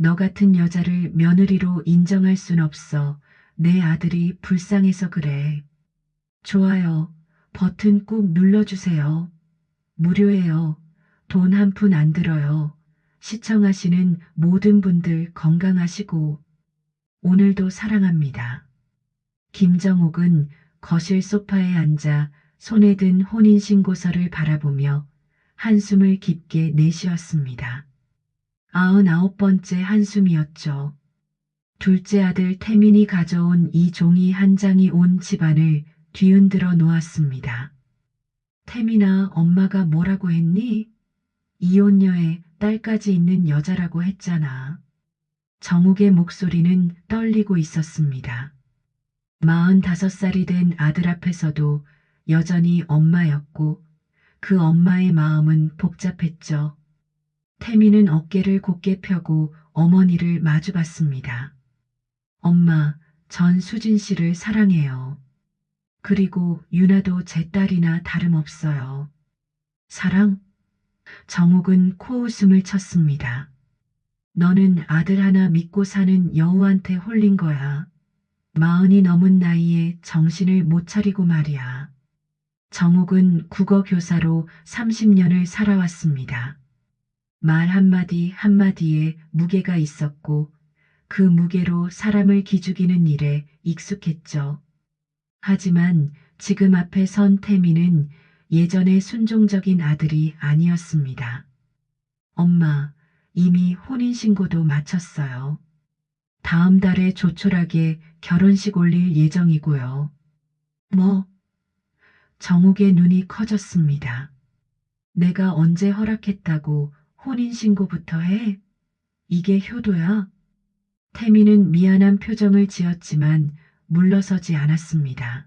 너 같은 여자를 며느리로 인정할 순 없어. 내 아들이 불쌍해서 그래. 좋아요. 버튼 꾹 눌러주세요. 무료예요. 돈 한 푼 안 들어요. 시청하시는 모든 분들 건강하시고 오늘도 사랑합니다. 김정옥은 거실 소파에 앉아 손에 든 혼인신고서를 바라보며 한숨을 깊게 내쉬었습니다. 99번째 한숨이었죠. 둘째 아들 태민이 가져온 이 종이 한 장이 온 집안을 뒤흔들어 놓았습니다. 태민아, 엄마가 뭐라고 했니? 이혼녀에 딸까지 있는 여자라고 했잖아. 정욱의 목소리는 떨리고 있었습니다. 45살이 된 아들 앞에서도 여전히 엄마였고 그 엄마의 마음은 복잡했죠. 태미는 어깨를 곧게 펴고 어머니를 마주봤습니다. 엄마, 전 수진 씨를 사랑해요. 그리고 유나도 제 딸이나 다름없어요. 사랑? 정욱은 코웃음을 쳤습니다. 너는 아들 하나 믿고 사는 여우한테 홀린 거야. 40이 넘은 나이에 정신을 못 차리고 말이야. 정욱은 국어 교사로 30년을 살아왔습니다. 말 한마디 한마디에 무게가 있었고 그 무게로 사람을 기죽이는 일에 익숙했죠. 하지만 지금 앞에 선 태미는 예전의 순종적인 아들이 아니었습니다. 엄마, 이미 혼인신고도 마쳤어요. 다음 달에 조촐하게 결혼식 올릴 예정이고요. 뭐? 정욱의 눈이 커졌습니다. 내가 언제 허락했다고 혼인신고부터 해? 이게 효도야? 태미는 미안한 표정을 지었지만 물러서지 않았습니다.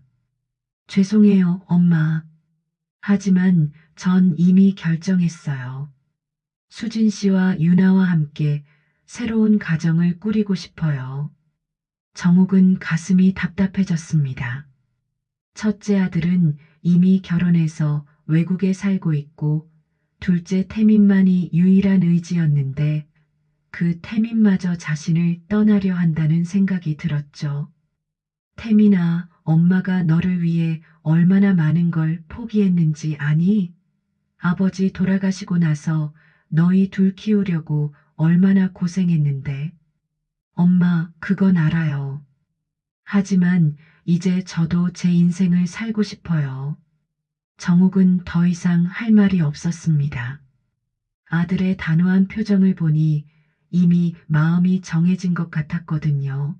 죄송해요, 엄마. 하지만 전 이미 결정했어요. 수진 씨와 유나와 함께 새로운 가정을 꾸리고 싶어요. 정욱은 가슴이 답답해졌습니다. 첫째 아들은 이미 결혼해서 외국에 살고 있고 둘째 태민만이 유일한 의지였는데 그 태민마저 자신을 떠나려 한다는 생각이 들었죠. 태민아, 엄마가 너를 위해 얼마나 많은 걸 포기했는지 아니? 아버지 돌아가시고 나서 너희 둘 키우려고 얼마나 고생했는데. 엄마, 그건 알아요. 하지만 이제 저도 제 인생을 살고 싶어요. 정욱은 더 이상 할 말이 없었습니다. 아들의 단호한 표정을 보니 이미 마음이 정해진 것 같았거든요.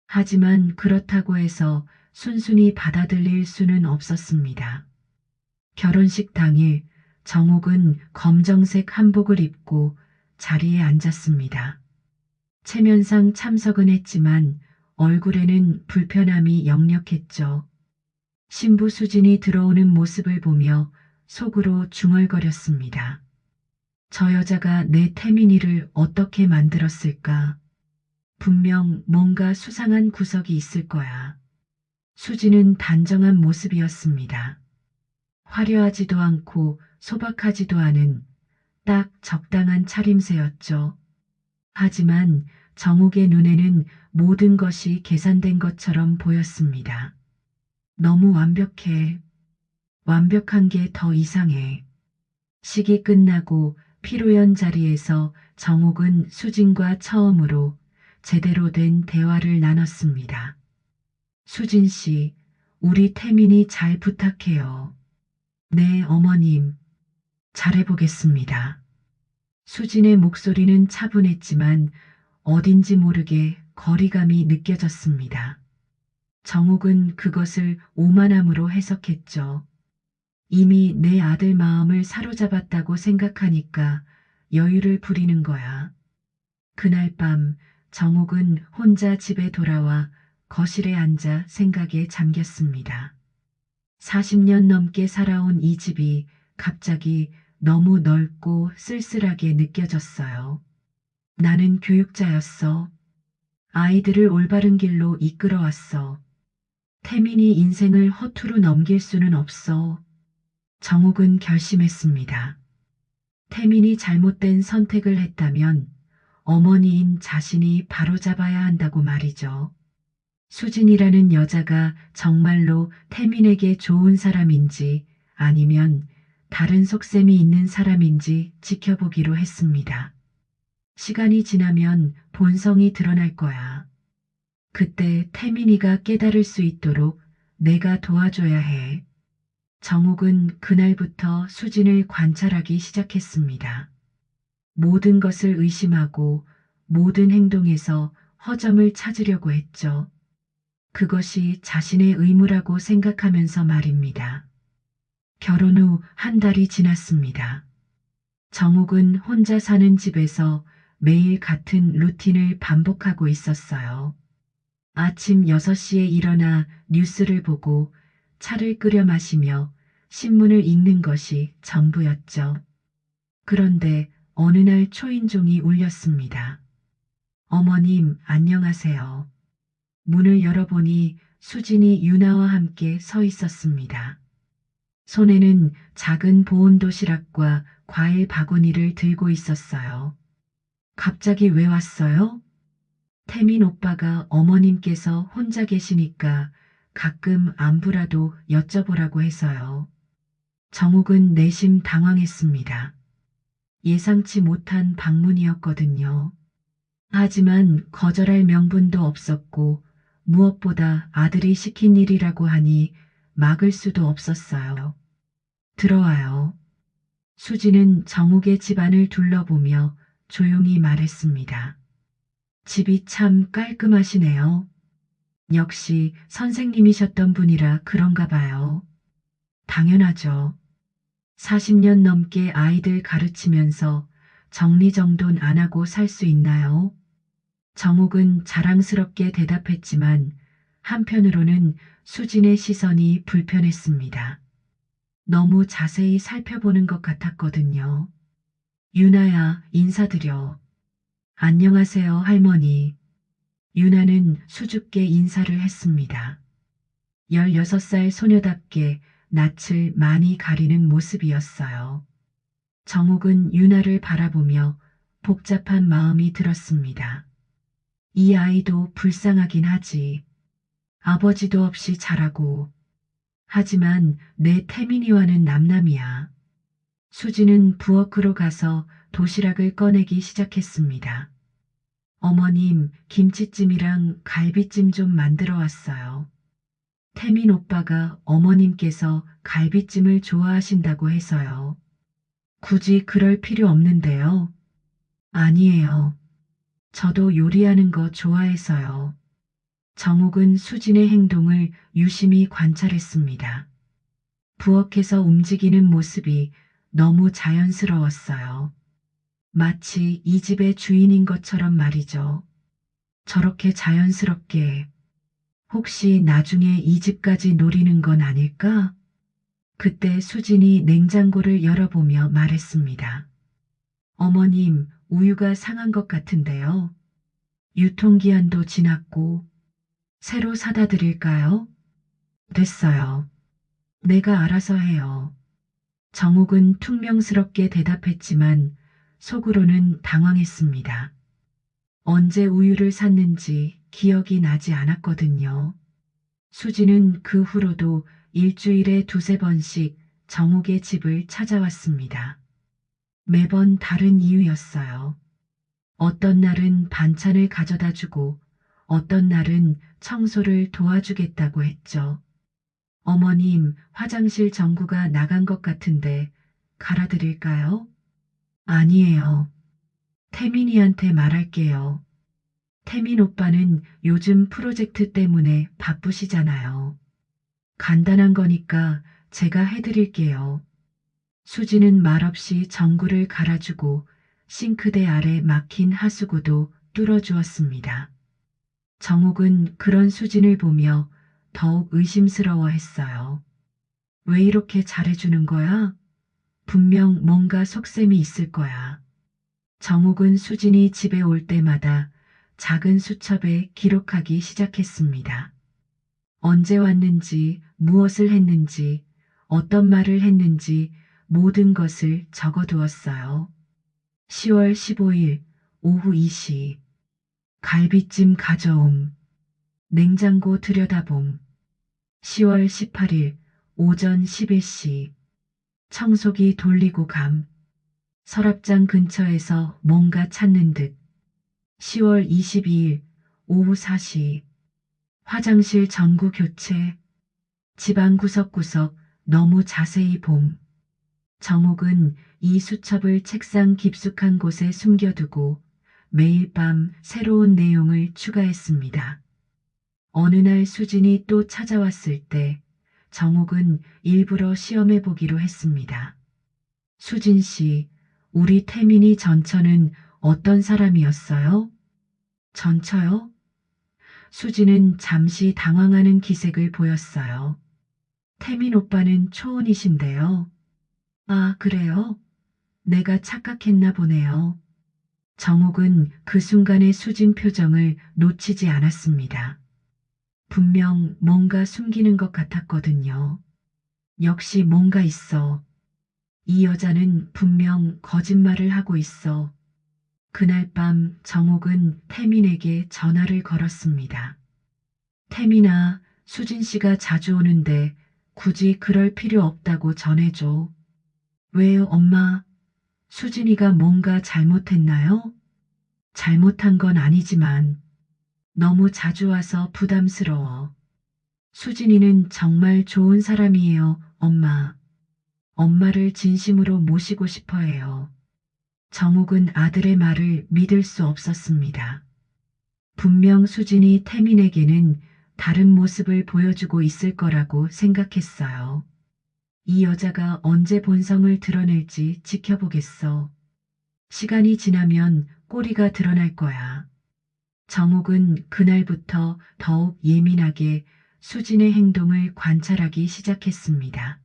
하지만 그렇다고 해서 순순히 받아들일 수는 없었습니다. 결혼식 당일 정욱은 검정색 한복을 입고 자리에 앉았습니다. 체면상 참석은 했지만 얼굴에는 불편함이 역력했죠. 신부 수진이 들어오는 모습을 보며 속으로 중얼거렸습니다. 저 여자가 내 태민이를 어떻게 만들었을까? 분명 뭔가 수상한 구석이 있을 거야. 수진은 단정한 모습이었습니다. 화려하지도 않고 소박하지도 않은 딱 적당한 차림새였죠. 하지만 정욱의 눈에는 모든 것이 계산된 것처럼 보였습니다. 너무 완벽해. 완벽한 게 더 이상해. 식이 끝나고 피로연 자리에서 정욱은 수진과 처음으로 제대로 된 대화를 나눴습니다. 수진 씨, 우리 태민이 잘 부탁해요. 네, 어머님. 잘해보겠습니다. 수진의 목소리는 차분했지만 어딘지 모르게 거리감이 느껴졌습니다. 정욱은 그것을 오만함으로 해석했죠. 이미 내 아들 마음을 사로잡았다고 생각하니까 여유를 부리는 거야. 그날 밤 정욱은 혼자 집에 돌아와 거실에 앉아 생각에 잠겼습니다. 40년 넘게 살아온 이 집이 갑자기 너무 넓고 쓸쓸하게 느껴졌어요. 나는 교육자였어. 아이들을 올바른 길로 이끌어왔어. 태민이 인생을 허투루 넘길 수는 없어. 정욱은 결심했습니다. 태민이 잘못된 선택을 했다면 어머니인 자신이 바로잡아야 한다고 말이죠. 수진이라는 여자가 정말로 태민에게 좋은 사람인지 아니면 다른 속셈이 있는 사람인지 지켜보기로 했습니다. 시간이 지나면 본성이 드러날 거야. 그때 태민이가 깨달을 수 있도록 내가 도와줘야 해. 정옥은 그날부터 수진을 관찰하기 시작했습니다. 모든 것을 의심하고 모든 행동에서 허점을 찾으려고 했죠. 그것이 자신의 의무라고 생각하면서 말입니다. 결혼 후 한 달이 지났습니다. 정옥은 혼자 사는 집에서 매일 같은 루틴을 반복하고 있었어요. 아침 6시에 일어나 뉴스를 보고 차를 끓여 마시며 신문을 읽는 것이 전부였죠. 그런데 어느 날 초인종이 울렸습니다. 어머님, 안녕하세요. 문을 열어보니 수진이 유나와 함께 서 있었습니다. 손에는 작은 보온 도시락과 과일 바구니를 들고 있었어요. 갑자기 왜 왔어요? 태민 오빠가 어머님께서 혼자 계시니까 가끔 안부라도 여쭤보라고 해서요. 정욱은 내심 당황했습니다. 예상치 못한 방문이었거든요. 하지만 거절할 명분도 없었고 무엇보다 아들이 시킨 일이라고 하니 막을 수도 없었어요. 들어와요. 수지는 정욱의 집안을 둘러보며 조용히 말했습니다. 집이 참 깔끔하시네요. 역시 선생님이셨던 분이라 그런가 봐요. 당연하죠. 40년 넘게 아이들 가르치면서 정리정돈 안 하고 살 수 있나요? 정욱은 자랑스럽게 대답했지만 한편으로는 수진의 시선이 불편했습니다. 너무 자세히 살펴보는 것 같았거든요. 유나야, 인사드려. 안녕하세요, 할머니. 유나는 수줍게 인사를 했습니다. 16살 소녀답게 낯을 많이 가리는 모습이었어요. 정욱은 유나를 바라보며 복잡한 마음이 들었습니다. 이 아이도 불쌍하긴 하지. 아버지도 없이 자라고. 하지만 내 태민이와는 남남이야. 수지는 부엌으로 가서 도시락을 꺼내기 시작했습니다. 어머님, 김치찜이랑 갈비찜 좀 만들어 왔어요. 태민 오빠가 어머님께서 갈비찜을 좋아하신다고 해서요. 굳이 그럴 필요 없는데요. 아니에요. 저도 요리하는 거 좋아해서요. 정욱은 수진의 행동을 유심히 관찰했습니다. 부엌에서 움직이는 모습이 너무 자연스러웠어요. 마치 이 집의 주인인 것처럼 말이죠. 저렇게 자연스럽게 혹시 나중에 이 집까지 노리는 건 아닐까? 그때 수진이 냉장고를 열어보며 말했습니다. 어머님, 우유가 상한 것 같은데요. 유통기한도 지났고 새로 사다 드릴까요? 됐어요. 내가 알아서 해요. 정욱은 퉁명스럽게 대답했지만 속으로는 당황했습니다. 언제 우유를 샀는지 기억이 나지 않았거든요. 수지는 그 후로도 일주일에 2~3번씩 정욱의 집을 찾아왔습니다. 매번 다른 이유였어요. 어떤 날은 반찬을 가져다 주고 어떤 날은 청소를 도와주겠다고 했죠. 어머님, 화장실 전구가 나간 것 같은데 갈아드릴까요? 아니에요. 태민이한테 말할게요. 태민 오빠는 요즘 프로젝트 때문에 바쁘시잖아요. 간단한 거니까 제가 해드릴게요. 수지는 말없이 전구를 갈아주고 싱크대 아래 막힌 하수구도 뚫어주었습니다. 정욱은 그런 수진을 보며 더욱 의심스러워 했어요. 왜 이렇게 잘해주는 거야? 분명 뭔가 속셈이 있을 거야. 정욱은 수진이 집에 올 때마다 작은 수첩에 기록하기 시작했습니다. 언제 왔는지, 무엇을 했는지, 어떤 말을 했는지 모든 것을 적어두었어요. 10월 15일 오후 2시. 갈비찜 가져옴. 냉장고 들여다봄. 10월 18일 오전 11시. 청소기 돌리고 감. 서랍장 근처에서 뭔가 찾는 듯. 10월 22일 오후 4시. 화장실 전구 교체. 집안 구석구석 너무 자세히 봄. 정옥은 이 수첩을 책상 깊숙한 곳에 숨겨두고 매일 밤 새로운 내용을 추가했습니다. 어느 날 수진이 또 찾아왔을 때 정옥은 일부러 시험해 보기로 했습니다. 수진 씨, 우리 태민이 전처는 어떤 사람이었어요? 전처요? 수진은 잠시 당황하는 기색을 보였어요. 태민 오빠는 초혼이신데요. 아, 그래요? 내가 착각했나 보네요. 정옥은 그 순간의 수진 표정을 놓치지 않았습니다. 분명 뭔가 숨기는 것 같았거든요. 역시 뭔가 있어. 이 여자는 분명 거짓말을 하고 있어. 그날 밤 정옥은 태민에게 전화를 걸었습니다. 태민아, 수진 씨가 자주 오는데 굳이 그럴 필요 없다고 전해줘. 왜요, 엄마? 수진이가 뭔가 잘못했나요? 잘못한 건 아니지만 너무 자주 와서 부담스러워. 수진이는 정말 좋은 사람이에요, 엄마. 엄마를 진심으로 모시고 싶어 해요. 정옥은 아들의 말을 믿을 수 없었습니다. 분명 수진이 태민에게는 다른 모습을 보여주고 있을 거라고 생각했어요. 이 여자가 언제 본성을 드러낼지 지켜보겠어. 시간이 지나면 꼬리가 드러날 거야. 정옥은 그날부터 더욱 예민하게 수진의 행동을 관찰하기 시작했습니다.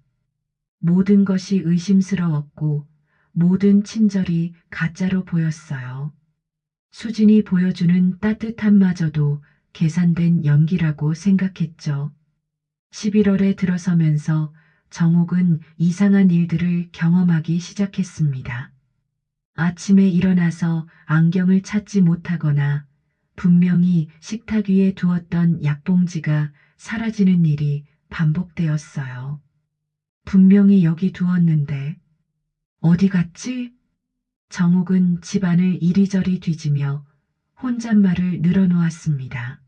모든 것이 의심스러웠고 모든 친절이 가짜로 보였어요. 수진이 보여주는 따뜻함마저도 계산된 연기라고 생각했죠. 11월에 들어서면서 정옥은 이상한 일들을 경험하기 시작했습니다. 아침에 일어나서 안경을 찾지 못하거나 분명히 식탁 위에 두었던 약봉지가 사라지는 일이 반복되었어요. 분명히 여기 두었는데 어디 갔지? 정옥은 집안을 이리저리 뒤지며 혼잣말을 늘어놓았습니다.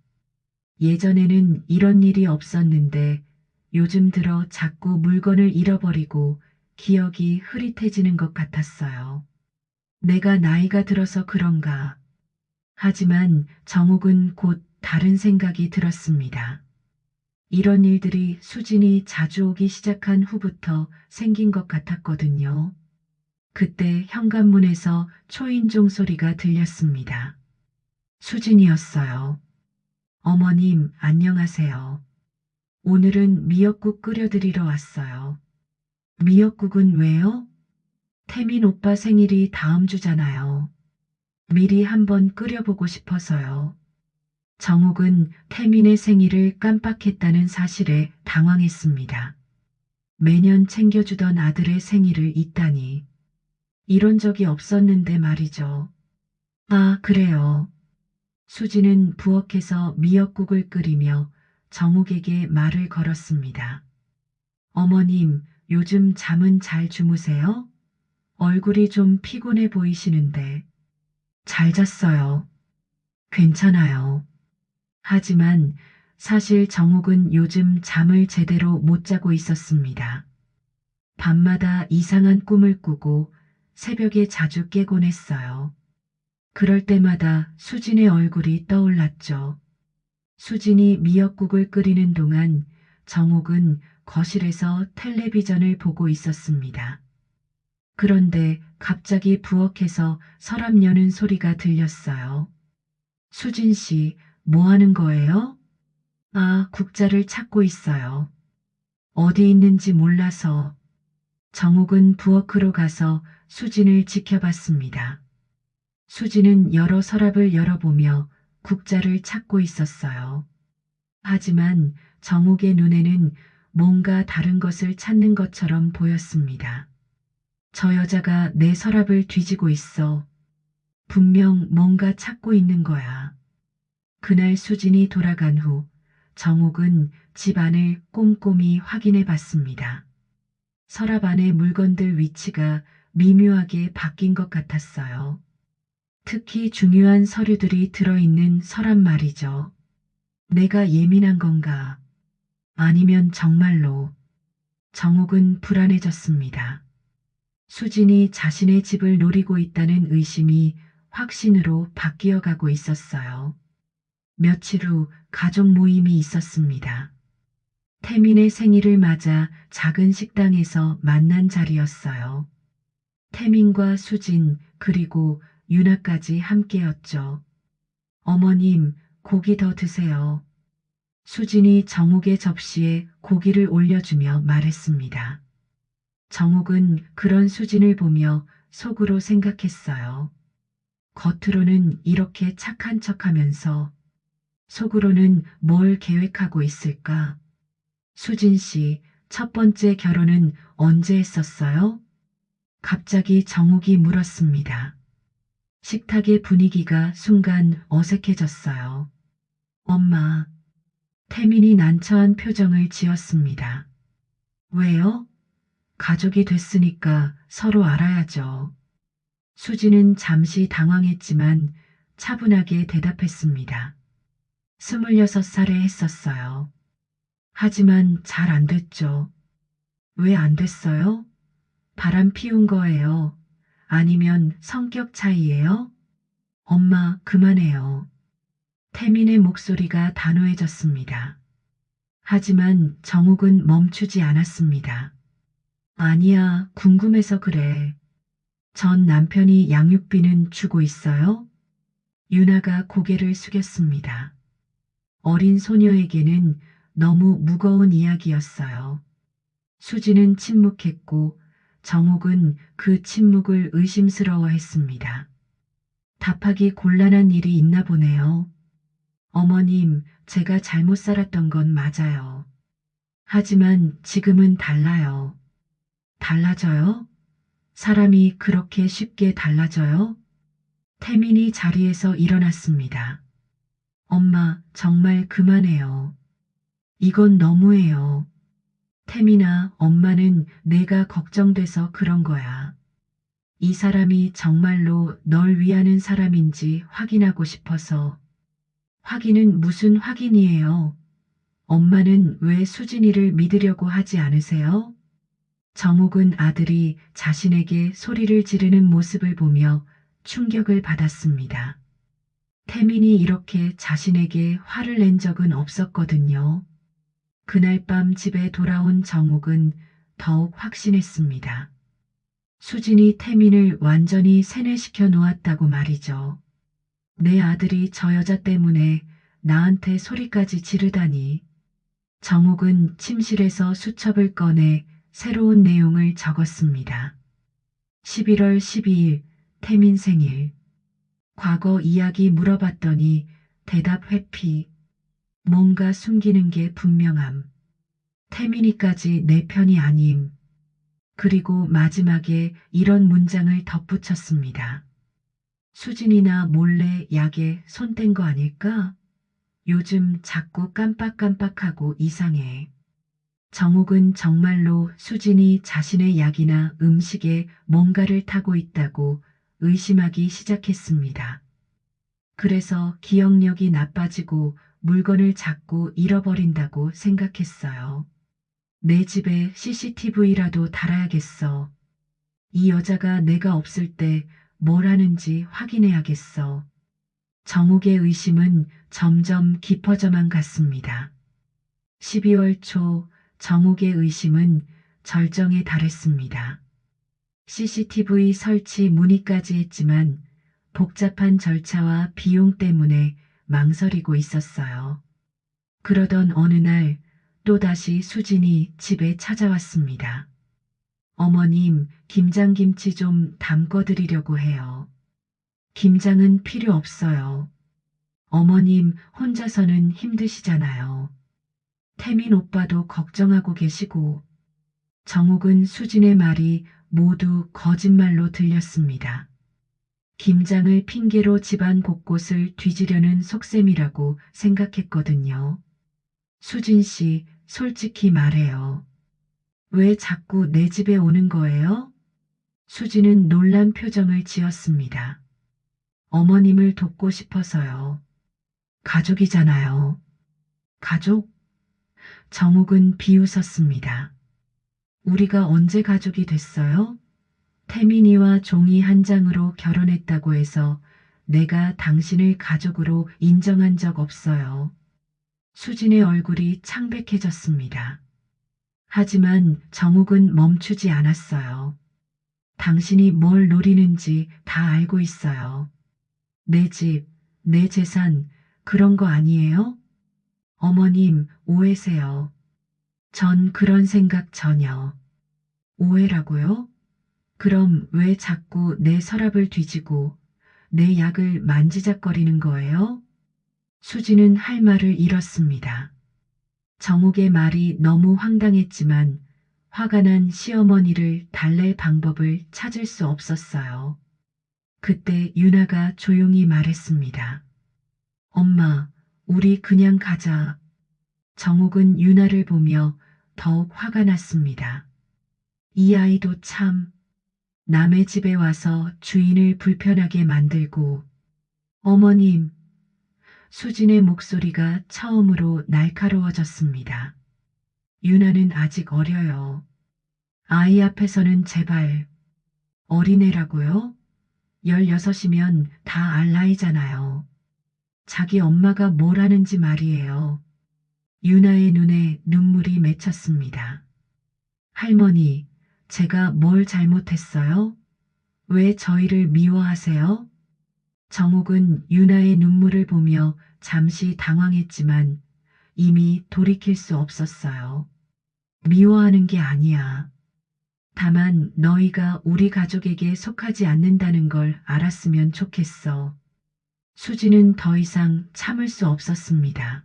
예전에는 이런 일이 없었는데 요즘 들어 자꾸 물건을 잃어버리고 기억이 흐릿해지는 것 같았어요. 내가 나이가 들어서 그런가. 하지만 정옥은 곧 다른 생각이 들었습니다. 이런 일들이 수진이 자주 오기 시작한 후부터 생긴 것 같았거든요. 그때 현관문에서 초인종 소리가 들렸습니다. 수진이었어요. 어머님, 안녕하세요. 오늘은 미역국 끓여드리러 왔어요. 미역국은 왜요? 태민 오빠 생일이 다음 주잖아요. 미리 한번 끓여보고 싶어서요. 정옥은 태민의 생일을 깜빡했다는 사실에 당황했습니다. 매년 챙겨주던 아들의 생일을 잊다니. 이런 적이 없었는데 말이죠. 아, 그래요. 수지는 부엌에서 미역국을 끓이며 정옥에게 말을 걸었습니다. 어머님, 요즘 잠은 잘 주무세요? 얼굴이 좀 피곤해 보이시는데. 잘 잤어요. 괜찮아요. 하지만 사실 정옥은 요즘 잠을 제대로 못 자고 있었습니다. 밤마다 이상한 꿈을 꾸고 새벽에 자주 깨곤 했어요. 그럴 때마다 수진의 얼굴이 떠올랐죠. 수진이 미역국을 끓이는 동안 정옥은 거실에서 텔레비전을 보고 있었습니다. 그런데 갑자기 부엌에서 서랍 여는 소리가 들렸어요. 수진 씨, 뭐 하는 거예요? 아, 국자를 찾고 있어요. 어디 있는지 몰라서. 정옥은 부엌으로 가서 수진을 지켜봤습니다. 수진은 여러 서랍을 열어보며 국자를 찾고 있었어요. 하지만 정옥의 눈에는 뭔가 다른 것을 찾는 것처럼 보였습니다. 저 여자가 내 서랍을 뒤지고 있어. 분명 뭔가 찾고 있는 거야. 그날 수진이 돌아간 후 정옥은 집 안을 꼼꼼히 확인해 봤습니다. 서랍 안의 물건들 위치가 미묘하게 바뀐 것 같았어요. 특히 중요한 서류들이 들어있는 서랍 말이죠. 내가 예민한 건가? 아니면 정말로? 정옥은 불안해졌습니다. 수진이 자신의 집을 노리고 있다는 의심이 확신으로 바뀌어 가고 있었어요. 며칠 후 가족 모임이 있었습니다. 태민의 생일을 맞아 작은 식당에서 만난 자리였어요. 태민과 수진 그리고 유나까지 함께였죠. 어머님, 고기 더 드세요. 수진이 정옥의 접시에 고기를 올려주며 말했습니다. 정옥은 그런 수진을 보며 속으로 생각했어요. 겉으로는 이렇게 착한 척하면서 속으로는 뭘 계획하고 있을까? 수진 씨, 첫 번째 결혼은 언제 했었어요? 갑자기 정옥이 물었습니다. 식탁의 분위기가 순간 어색해졌어요. 엄마, 태민이 난처한 표정을 지었습니다. 왜요? 가족이 됐으니까 서로 알아야죠. 수지는 잠시 당황했지만 차분하게 대답했습니다. 26살에 했었어요. 하지만 잘 안 됐죠. 왜 안 됐어요? 바람 피운 거예요. 아니면 성격 차이예요? 엄마, 그만해요. 태민의 목소리가 단호해졌습니다. 하지만 정욱은 멈추지 않았습니다. 아니야, 궁금해서 그래. 전 남편이 양육비는 주고 있어요? 유나가 고개를 숙였습니다. 어린 소녀에게는 너무 무거운 이야기였어요. 수지는 침묵했고 정욱은 그 침묵을 의심스러워했습니다. 답하기 곤란한 일이 있나 보네요. 어머님, 제가 잘못 살았던 건 맞아요. 하지만 지금은 달라요. 달라져요? 사람이 그렇게 쉽게 달라져요? 태민이 자리에서 일어났습니다. 엄마, 정말 그만해요. 이건 너무해요. 태민아, 엄마는 내가 걱정돼서 그런 거야. 이 사람이 정말로 널 위하는 사람인지 확인하고 싶어서. 확인은 무슨 확인이에요? 엄마는 왜 수진이를 믿으려고 하지 않으세요? 정욱은 아들이 자신에게 소리를 지르는 모습을 보며 충격을 받았습니다. 태민이 이렇게 자신에게 화를 낸 적은 없었거든요. 그날 밤 집에 돌아온 정욱은 더욱 확신했습니다. 수진이 태민을 완전히 세뇌시켜 놓았다고 말이죠. 내 아들이 저 여자 때문에 나한테 소리까지 지르다니. 정욱은 침실에서 수첩을 꺼내 새로운 내용을 적었습니다. 11월 12일 태민 생일. 과거 이야기 물어봤더니 대답 회피. 뭔가 숨기는 게 분명함. 태민이까지 내 편이 아님. 그리고 마지막에 이런 문장을 덧붙였습니다. 수진이나 몰래 약에 손 뗀 거 아닐까? 요즘 자꾸 깜빡깜빡하고 이상해. 정욱은 정말로 수진이 자신의 약이나 음식에 뭔가를 타고 있다고 의심하기 시작했습니다. 그래서 기억력이 나빠지고 물건을 자꾸 잃어버린다고 생각했어요. 내 집에 CCTV라도 달아야겠어. 이 여자가 내가 없을 때 뭘 하는지 확인해야겠어. 정욱의 의심은 점점 깊어져만 갔습니다. 12월 초 정욱의 의심은 절정에 달했습니다. CCTV 설치 문의까지 했지만 복잡한 절차와 비용 때문에 망설이고 있었어요. 그러던 어느 날 또다시 수진이 집에 찾아왔습니다. 어머님, 김장김치 좀 담궈드리려고 해요. 김장은 필요 없어요. 어머님 혼자서는 힘드시잖아요. 태민 오빠도 걱정하고 계시고. 정욱은 수진의 말이 모두 거짓말로 들렸습니다. 김장을 핑계로 집안 곳곳을 뒤지려는 속셈이라고 생각했거든요. 수진 씨, 솔직히 말해요. 왜 자꾸 내 집에 오는 거예요? 수진은 놀란 표정을 지었습니다. 어머님을 돕고 싶어서요. 가족이잖아요. 가족? 정욱은 비웃었습니다. 우리가 언제 가족이 됐어요? 태민이와 종이 한 장으로 결혼했다고 해서 내가 당신을 가족으로 인정한 적 없어요. 수진의 얼굴이 창백해졌습니다. 하지만 정욱은 멈추지 않았어요. 당신이 뭘 노리는지 다 알고 있어요. 내 집, 내 재산, 그런 거 아니에요? 어머님, 오해세요. 전 그런 생각 전혀. 오해라고요? 그럼 왜 자꾸 내 서랍을 뒤지고 내 약을 만지작거리는 거예요? 수지는 할 말을 잃었습니다. 정욱의 말이 너무 황당했지만 화가 난 시어머니를 달랠 방법을 찾을 수 없었어요. 그때 유나가 조용히 말했습니다. 엄마, 우리 그냥 가자. 정욱은 유나를 보며 더욱 화가 났습니다. 이 아이도 참 남의 집에 와서 주인을 불편하게 만들고 어머님, 수진의 목소리가 처음으로 날카로워졌습니다. 유나는 아직 어려요. 아이 앞에서는 제발 어린애라고요? 16이면 다 알 나이잖아요. 자기 엄마가 뭘 하는지 말이에요. 유나의 눈에 눈물이 맺혔습니다. 할머니, 제가 뭘 잘못했어요? 왜 저희를 미워하세요? 정욱은 유나의 눈물을 보며 잠시 당황했지만 이미 돌이킬 수 없었어요. 미워하는 게 아니야. 다만 너희가 우리 가족에게 속하지 않는다는 걸 알았으면 좋겠어. 수지는 더 이상 참을 수 없었습니다.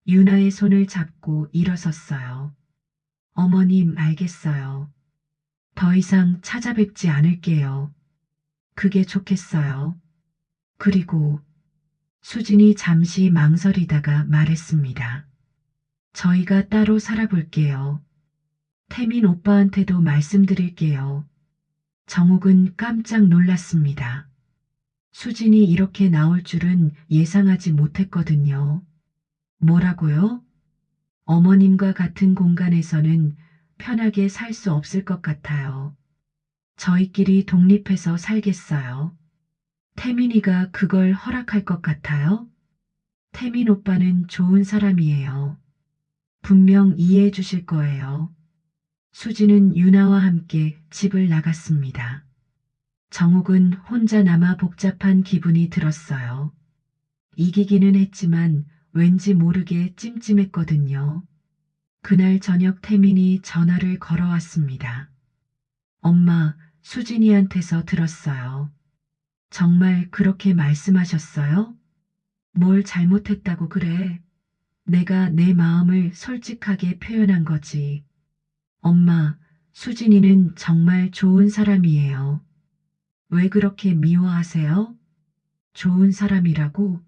유나의 손을 잡고 일어섰어요. 어머님, 알겠어요. 더 이상 찾아뵙지 않을게요. 그게 좋겠어요. 그리고 수진이 잠시 망설이다가 말했습니다. 저희가 따로 살아볼게요. 태민 오빠한테도 말씀드릴게요. 정욱은 깜짝 놀랐습니다. 수진이 이렇게 나올 줄은 예상하지 못했거든요. 뭐라고요? 어머님과 같은 공간에서는 편하게 살 수 없을 것 같아요. 저희끼리 독립해서 살겠어요. 태민이가 그걸 허락할 것 같아요? 태민 오빠는 좋은 사람이에요. 분명 이해해 주실 거예요. 수지는 유나와 함께 집을 나갔습니다. 정욱은 혼자 남아 복잡한 기분이 들었어요. 이기기는 했지만 왠지 모르게 찜찜했거든요. 그날 저녁 태민이 전화를 걸어왔습니다. 엄마, 수진이한테서 들었어요. 정말 그렇게 말씀하셨어요? 뭘 잘못했다고 그래? 내가 내 마음을 솔직하게 표현한 거지. 엄마, 수진이는 정말 좋은 사람이에요. 왜 그렇게 미워하세요? 좋은 사람이라고?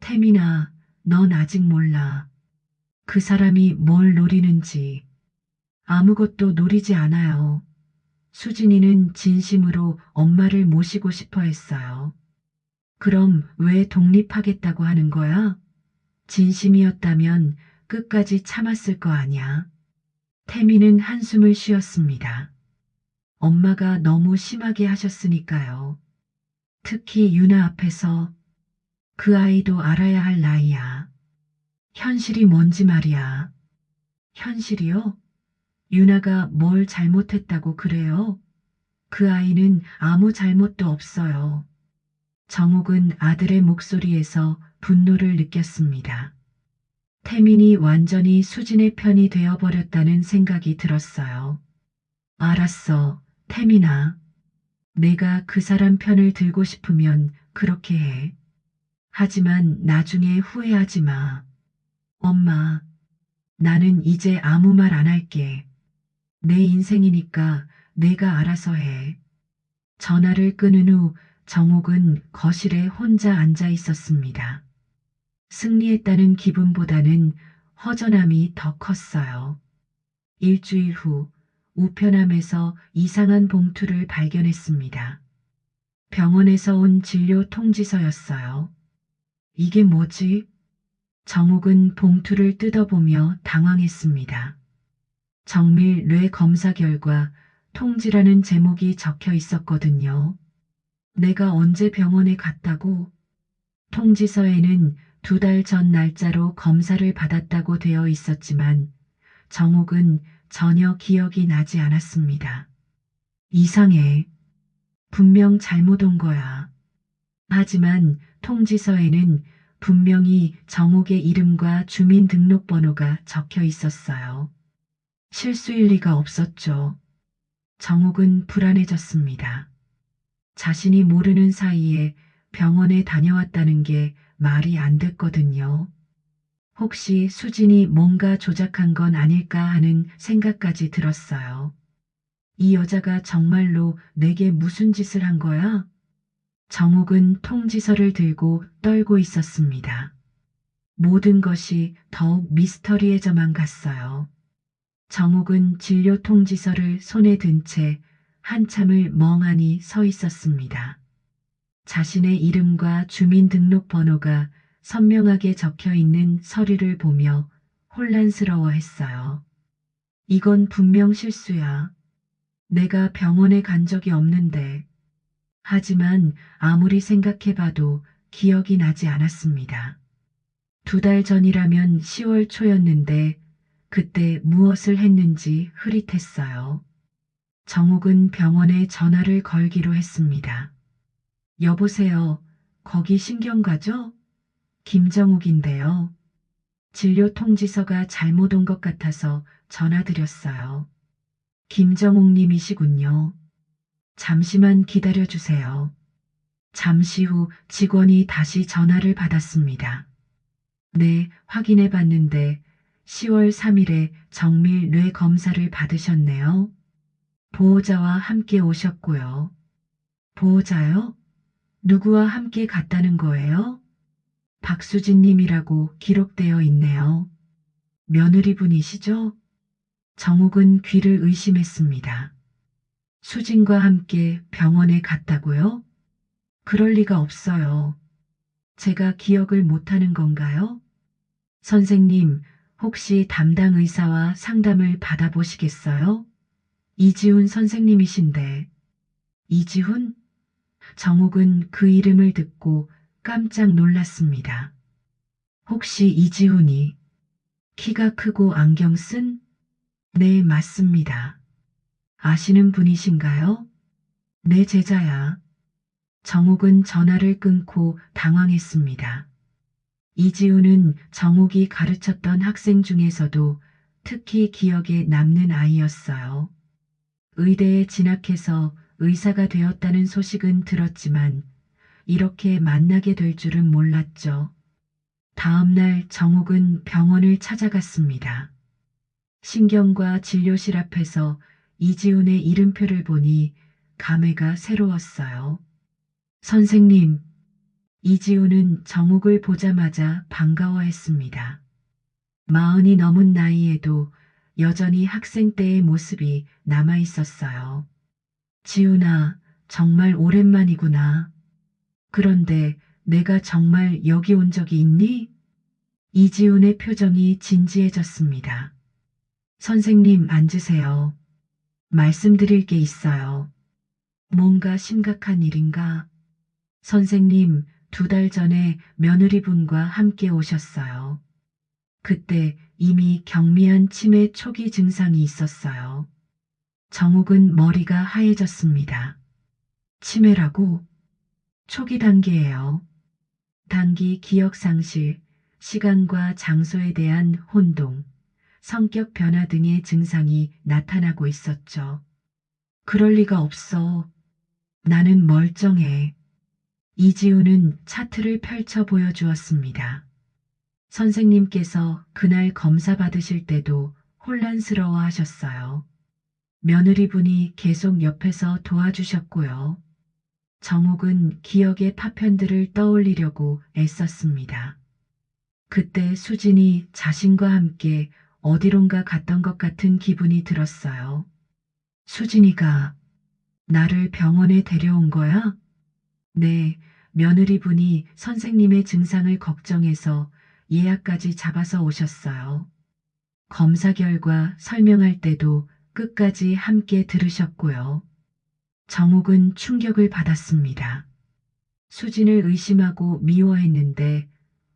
태민아, 넌 아직 몰라. 그 사람이 뭘 노리는지. 아무것도 노리지 않아요. 수진이는 진심으로 엄마를 모시고 싶어 했어요. 그럼 왜 독립하겠다고 하는 거야? 진심이었다면 끝까지 참았을 거 아냐. 태미는 한숨을 쉬었습니다. 엄마가 너무 심하게 하셨으니까요. 특히 유나 앞에서 그 아이도 알아야 할 나이야. 현실이 뭔지 말이야. 현실이요? 유나가 뭘 잘못했다고 그래요? 그 아이는 아무 잘못도 없어요. 정욱은 아들의 목소리에서 분노를 느꼈습니다. 태민이 완전히 수진의 편이 되어버렸다는 생각이 들었어요. 알았어, 태민아. 내가 그 사람 편을 들고 싶으면 그렇게 해. 하지만 나중에 후회하지 마. 엄마, 나는 이제 아무 말 안 할게. 내 인생이니까 내가 알아서 해. 전화를 끊은 후 정옥은 거실에 혼자 앉아 있었습니다. 승리했다는 기분보다는 허전함이 더 컸어요. 일주일 후 우편함에서 이상한 봉투를 발견했습니다. 병원에서 온 진료 통지서였어요. 이게 뭐지? 정옥은 봉투를 뜯어보며 당황했습니다. 정밀 뇌 검사 결과 통지라는 제목이 적혀 있었거든요. 내가 언제 병원에 갔다고? 통지서에는 2달 전 날짜로 검사를 받았다고 되어 있었지만 정옥은 전혀 기억이 나지 않았습니다. 이상해. 분명 잘못 온 거야. 하지만 통지서에는 분명히 정옥의 이름과 주민등록번호가 적혀 있었어요. 실수일 리가 없었죠. 정옥은 불안해졌습니다. 자신이 모르는 사이에 병원에 다녀왔다는 게 말이 안 됐거든요. 혹시 수진이 뭔가 조작한 건 아닐까 하는 생각까지 들었어요. 이 여자가 정말로 내게 무슨 짓을 한 거야? 정옥은 통지서를 들고 떨고 있었습니다. 모든 것이 더욱 미스터리해져만 갔어요. 정옥은 진료 통지서를 손에 든 채 한참을 멍하니 서 있었습니다. 자신의 이름과 주민등록번호가 선명하게 적혀 있는 서류를 보며 혼란스러워했어요. 이건 분명 실수야. 내가 병원에 간 적이 없는데. 하지만 아무리 생각해봐도 기억이 나지 않았습니다. 2달 전이라면 10월 초였는데 그때 무엇을 했는지 흐릿했어요. 정옥은 병원에 전화를 걸기로 했습니다. 여보세요. 거기 신경과죠? 김정옥인데요. 진료 통지서가 잘못 온 것 같아서 전화드렸어요. 김정옥님이시군요. 잠시만 기다려주세요. 잠시 후 직원이 다시 전화를 받았습니다. 네, 확인해 봤는데 10월 3일에 정밀 뇌 검사를 받으셨네요. 보호자와 함께 오셨고요. 보호자요? 누구와 함께 갔다는 거예요? 박수진 님이라고 기록되어 있네요. 며느리분이시죠? 정옥은 귀를 의심했습니다. 수진과 함께 병원에 갔다고요? 그럴 리가 없어요. 제가 기억을 못하는 건가요? 선생님, 혹시 담당 의사와 상담을 받아보시겠어요? 이지훈 선생님이신데. 이지훈? 정옥은 그 이름을 듣고 깜짝 놀랐습니다. 혹시 이지훈이 키가 크고 안경 쓴? 네, 맞습니다. 아시는 분이신가요? 내 제자야. 정옥은 전화를 끊고 당황했습니다. 이지훈은 정옥이 가르쳤던 학생 중에서도 특히 기억에 남는 아이였어요. 의대에 진학해서 의사가 되었다는 소식은 들었지만 이렇게 만나게 될 줄은 몰랐죠. 다음 날 정옥은 병원을 찾아갔습니다. 신경과 진료실 앞에서 이지훈의 이름표를 보니 감회가 새로웠어요. 선생님, 이지훈은 정옥을 보자마자 반가워했습니다. 40이 넘은 나이에도 여전히 학생 때의 모습이 남아 있었어요. 지훈아, 정말 오랜만이구나. 그런데 내가 정말 여기 온 적이 있니? 이지훈의 표정이 진지해졌습니다. 선생님 앉으세요. 말씀드릴 게 있어요. 뭔가 심각한 일인가? 선생님, 2달 전에 며느리분과 함께 오셨어요. 그때 이미 경미한 치매 초기 증상이 있었어요. 정옥은 머리가 하얘졌습니다. 치매라고? 초기 단계예요. 단기 기억 상실, 시간과 장소에 대한 혼동, 성격 변화 등의 증상이 나타나고 있었죠. 그럴 리가 없어. 나는 멀쩡해. 이지훈은 차트를 펼쳐 보여주었습니다. 선생님께서 그날 검사 받으실 때도 혼란스러워 하셨어요. 며느리분이 계속 옆에서 도와주셨고요. 정옥은 기억의 파편들을 떠올리려고 애썼습니다. 그때 수진이 자신과 함께 어디론가 갔던 것 같은 기분이 들었어요. 수진이가 나를 병원에 데려온 거야? 네, 며느리분이 선생님의 증상을 걱정해서 예약까지 잡아서 오셨어요. 검사 결과 설명할 때도 끝까지 함께 들으셨고요. 정욱은 충격을 받았습니다. 수진을 의심하고 미워했는데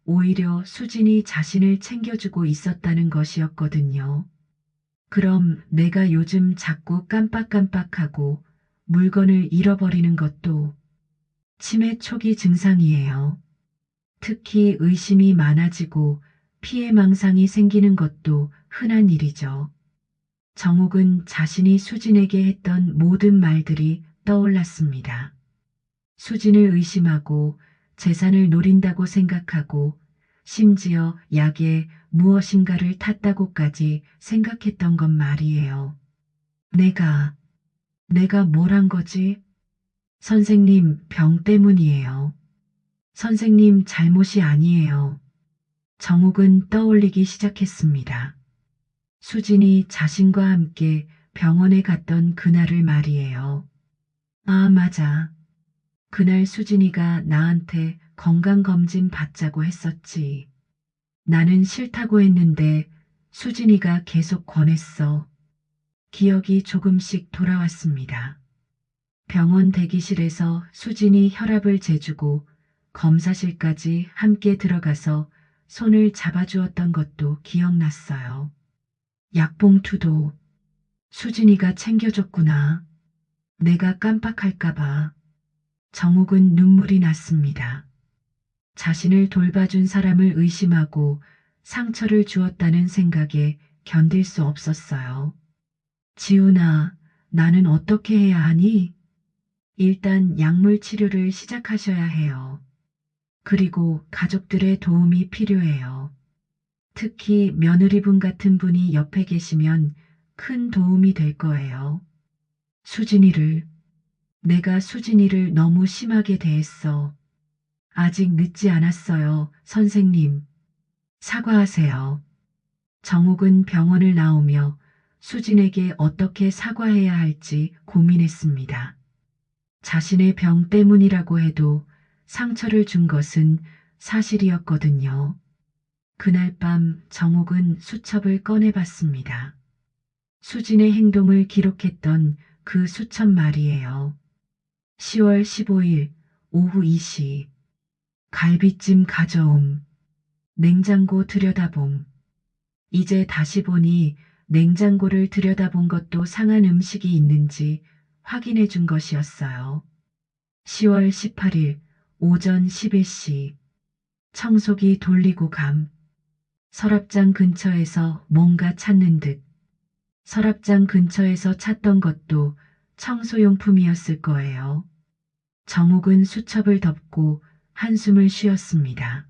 오히려 수진이 자신을 챙겨주고 있었다는 것이었거든요. 그럼 내가 요즘 자꾸 깜빡깜빡하고 물건을 잃어버리는 것도 치매 초기 증상이에요. 특히 의심이 많아지고 피해 망상이 생기는 것도 흔한 일이죠. 정욱은 자신이 수진에게 했던 모든 말들이 떠올랐습니다. 수진을 의심하고 재산을 노린다고 생각하고 심지어 약에 무엇인가를 탔다고까지 생각했던 것 말이에요. 내가 뭘 한 거지? 선생님 병 때문이에요. 선생님 잘못이 아니에요. 정욱은 떠올리기 시작했습니다. 수진이 자신과 함께 병원에 갔던 그날을 말이에요. 아, 맞아. 그날 수진이가 나한테 건강검진 받자고 했었지. 나는 싫다고 했는데 수진이가 계속 권했어. 기억이 조금씩 돌아왔습니다. 병원 대기실에서 수진이 혈압을 재주고 검사실까지 함께 들어가서 손을 잡아주었던 것도 기억났어요. 약봉투도 수진이가 챙겨줬구나. 내가 깜빡할까봐. 정욱은 눈물이 났습니다. 자신을 돌봐준 사람을 의심하고 상처를 주었다는 생각에 견딜 수 없었어요. 지훈아, 나는 어떻게 해야 하니? 일단 약물 치료를 시작하셔야 해요. 그리고 가족들의 도움이 필요해요. 특히 며느리분 같은 분이 옆에 계시면 큰 도움이 될 거예요. 수진이를, 내가 수진이를 너무 심하게 대했어. 아직 늦지 않았어요, 선생님. 사과하세요. 정욱은 병원을 나오며 수진에게 어떻게 사과해야 할지 고민했습니다. 자신의 병 때문이라고 해도 상처를 준 것은 사실이었거든요. 그날 밤 정욱은 수첩을 꺼내봤습니다. 수진의 행동을 기록했던 그 수첩 말이에요. 10월 15일 오후 2시 갈비찜 가져옴. 냉장고 들여다봄. 이제 다시 보니 냉장고를 들여다본 것도 상한 음식이 있는지 확인해 준 것이었어요. 10월 18일 오전 11시 청소기 돌리고 감. 서랍장 근처에서 뭔가 찾는 듯. 서랍장 근처에서 찾던 것도 청소용품이었을 거예요. 정욱은 수첩을 덮고 한숨을 쉬었습니다.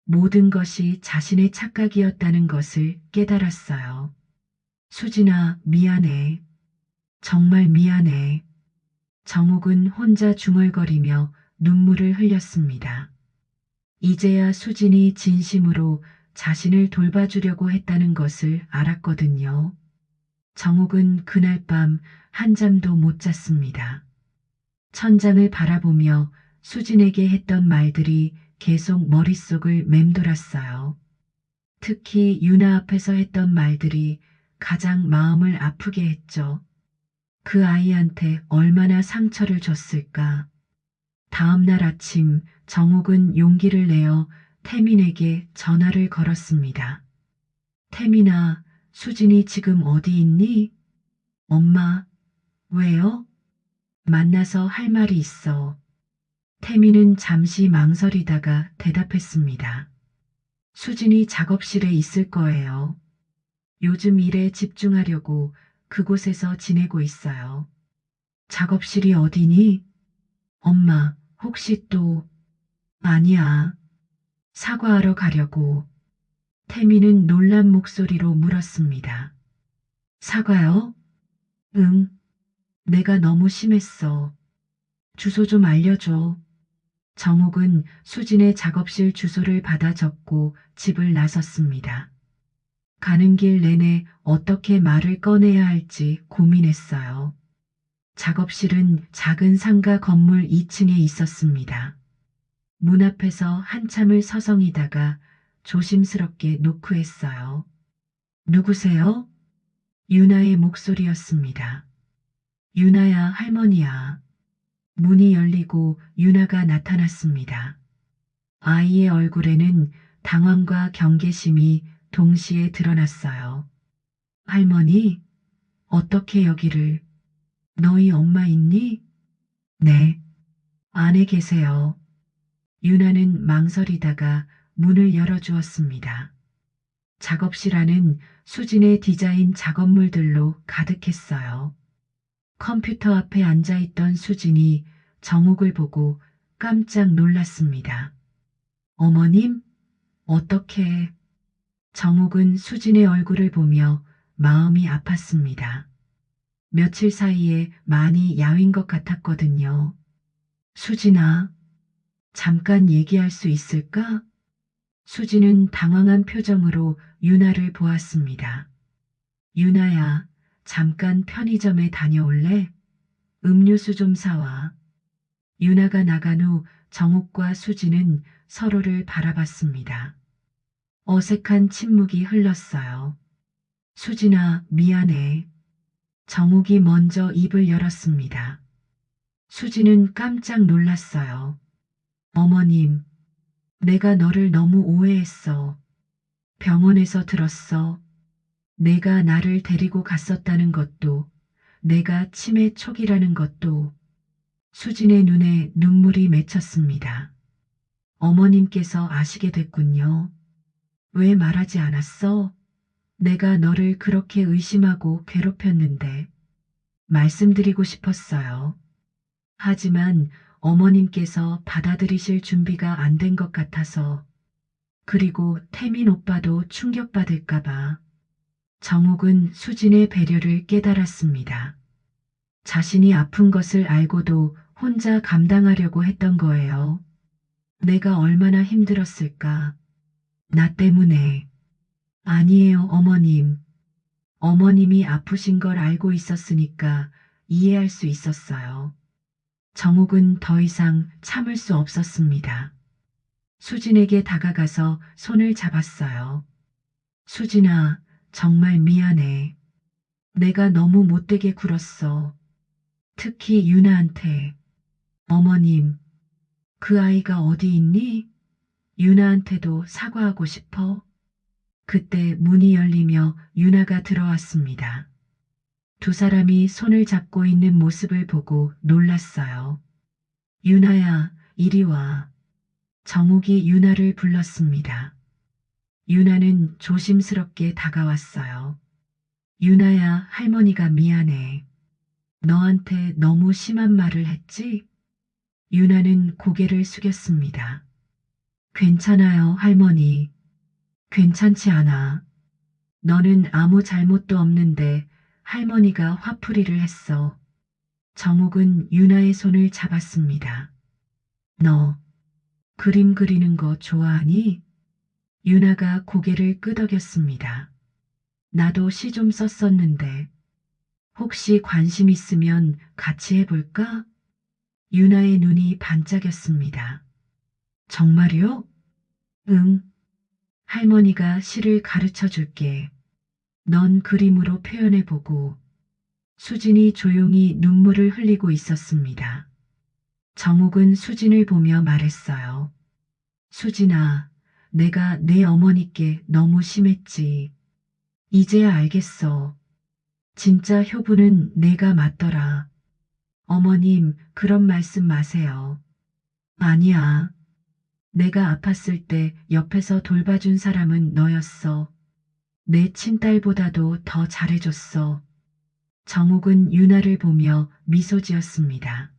모든 것이 자신의 착각이었다는 것을 깨달았어요. 수진아, 미안해. 정말 미안해. 정욱은 혼자 중얼거리며 눈물을 흘렸습니다. 이제야 수진이 진심으로 자신을 돌봐주려고 했다는 것을 알았거든요. 정욱은 그날 밤 한잠도 못 잤습니다. 천장을 바라보며 수진에게 했던 말들이 계속 머릿속을 맴돌았어요. 특히 유나 앞에서 했던 말들이 가장 마음을 아프게 했죠. 그 아이한테 얼마나 상처를 줬을까. 다음 날 아침 정욱은 용기를 내어 태민에게 전화를 걸었습니다. 태민아, 수진이 지금 어디 있니? 엄마, 왜요? 만나서 할 말이 있어. 태민은 잠시 망설이다가 대답했습니다. 수진이 작업실에 있을 거예요. 요즘 일에 집중하려고 그곳에서 지내고 있어요. 작업실이 어디니? 엄마, 혹시 또... 아니야. 사과하러 가려고. 태민은 놀란 목소리로 물었습니다. 사과요? 응. 내가 너무 심했어. 주소 좀 알려줘. 정옥은 수진의 작업실 주소를 받아 적고 집을 나섰습니다. 가는 길 내내 어떻게 말을 꺼내야 할지 고민했어요. 작업실은 작은 상가 건물 2층에 있었습니다. 문 앞에서 한참을 서성이다가 조심스럽게 노크했어요. 누구세요? 유나의 목소리였습니다. 유나야, 할머니야. 문이 열리고 유나가 나타났습니다. 아이의 얼굴에는 당황과 경계심이 동시에 드러났어요. 할머니, 어떻게 여기를? 너희 엄마 있니? 네. 안에 계세요. 유나는 망설이다가 문을 열어주었습니다. 작업실 안은 수진의 디자인 작업물들로 가득했어요. 컴퓨터 앞에 앉아있던 수진이 정옥을 보고 깜짝 놀랐습니다. 어머님, 어떻게... 정옥은 수진의 얼굴을 보며 마음이 아팠습니다. 며칠 사이에 많이 야윈 것 같았거든요. 수진아, 잠깐 얘기할 수 있을까? 수진은 당황한 표정으로 유나를 보았습니다. 유나야, 잠깐 편의점에 다녀올래? 음료수 좀 사와. 유나가 나간 후 정옥과 수진은 서로를 바라봤습니다. 어색한 침묵이 흘렀어요. 수진아, 미안해. 정옥이 먼저 입을 열었습니다. 수진은 깜짝 놀랐어요. 어머님, 내가 너를 너무 오해했어. 병원에서 들었어. 내가 나를 데리고 갔었다는 것도, 내가 치매 초기라는 것도. 수진의 눈에 눈물이 맺혔습니다. 어머님께서 아시게 됐군요. 왜 말하지 않았어? 내가 너를 그렇게 의심하고 괴롭혔는데 말씀드리고 싶었어요. 하지만 어머님께서 받아들이실 준비가 안 된 것 같아서, 그리고 태민 오빠도 충격받을까봐. 정옥은 수진의 배려를 깨달았습니다. 자신이 아픈 것을 알고도 혼자 감당하려고 했던 거예요. 내가 얼마나 힘들었을까. 나 때문에. 아니에요, 어머님. 어머님이 아프신 걸 알고 있었으니까 이해할 수 있었어요. 정옥은 더 이상 참을 수 없었습니다. 수진에게 다가가서 손을 잡았어요. 수진아, 정말 미안해. 내가 너무 못되게 굴었어. 특히 유나한테. 어머님, 그 아이가 어디 있니? 유나한테도 사과하고 싶어. 그때 문이 열리며 유나가 들어왔습니다. 두 사람이 손을 잡고 있는 모습을 보고 놀랐어요. 유나야, 이리 와. 정옥이 유나를 불렀습니다. 유나는 조심스럽게 다가왔어요. 유나야, 할머니가 미안해. 너한테 너무 심한 말을 했지? 유나는 고개를 숙였습니다. 괜찮아요, 할머니. 괜찮지 않아. 너는 아무 잘못도 없는데 할머니가 화풀이를 했어. 정옥은 유나의 손을 잡았습니다. 너 그림 그리는 거 좋아하니? 유나가 고개를 끄덕였습니다. 나도 시 좀 썼었는데 혹시 관심 있으면 같이 해볼까? 유나의 눈이 반짝였습니다. 정말요? 응. 할머니가 시를 가르쳐 줄게. 넌 그림으로 표현해보고. 수진이 조용히 눈물을 흘리고 있었습니다. 정옥은 수진을 보며 말했어요. 수진아, 내가 내 어머니께 너무 심했지. 이제야 알겠어. 진짜 효부는 내가 맞더라. 어머님, 그런 말씀 마세요. 아니야. 내가 아팠을 때 옆에서 돌봐준 사람은 너였어. 내 친딸보다도 더 잘해줬어. 정옥은 유나를 보며 미소 지었습니다.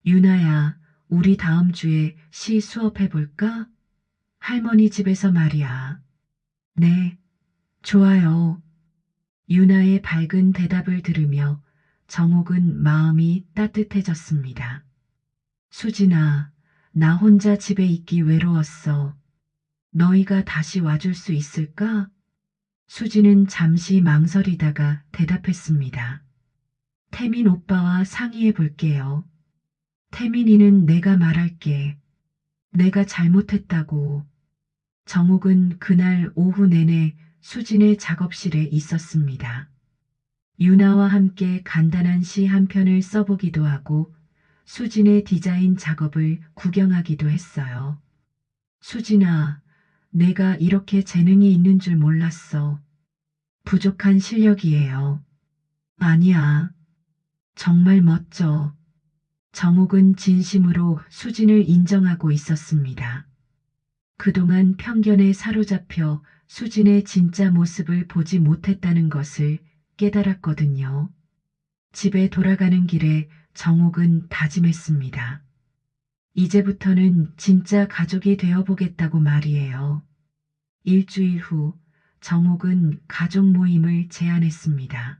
유나야, 우리 다음 주에 시 수업해볼까? 할머니 집에서 말이야. 네, 좋아요. 유나의 밝은 대답을 들으며 정옥은 마음이 따뜻해졌습니다. 수진아, 나 혼자 집에 있기 외로웠어. 너희가 다시 와줄 수 있을까? 수진은 잠시 망설이다가 대답했습니다. 태민 오빠와 상의해 볼게요. 태민이는 내가 말할게. 내가 잘못했다고. 정옥은 그날 오후 내내 수진의 작업실에 있었습니다. 유나와 함께 간단한 시 한 편을 써보기도 하고 수진의 디자인 작업을 구경하기도 했어요. 수진아, 내가 이렇게 재능이 있는 줄 몰랐어. 부족한 실력이에요. 아니야. 정말 멋져. 정옥은 진심으로 수진을 인정하고 있었습니다. 그동안 편견에 사로잡혀 수진의 진짜 모습을 보지 못했다는 것을 깨달았거든요. 집에 돌아가는 길에 정옥은 다짐했습니다. 이제부터는 진짜 가족이 되어보겠다고 말이에요. 일주일 후 정옥은 가족 모임을 제안했습니다.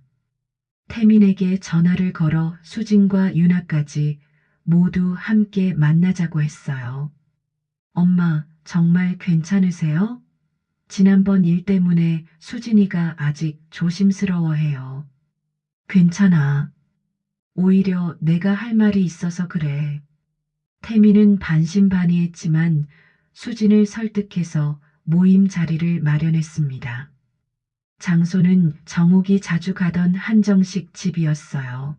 태민에게 전화를 걸어 수진과 유나까지 모두 함께 만나자고 했어요. 엄마, 정말 괜찮으세요? 지난번 일 때문에 수진이가 아직 조심스러워해요. 괜찮아. 오히려 내가 할 말이 있어서 그래. 태민은 반신반의했지만 수진을 설득해서 모임 자리를 마련했습니다. 장소는 정옥이 자주 가던 한정식 집이었어요.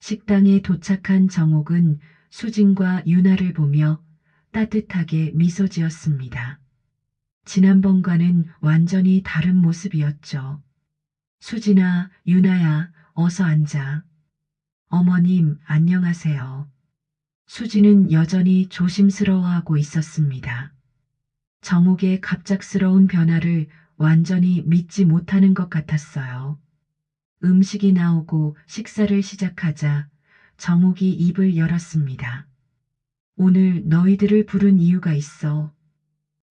식당에 도착한 정옥은 수진과 유나를 보며 따뜻하게 미소 지었습니다. 지난번과는 완전히 다른 모습이었죠. 수진아, 유나야, 어서 앉아. 어머님, 안녕하세요. 수진은 여전히 조심스러워하고 있었습니다. 정옥의 갑작스러운 변화를 완전히 믿지 못하는 것 같았어요. 음식이 나오고 식사를 시작하자 정옥이 입을 열었습니다. 오늘 너희들을 부른 이유가 있어.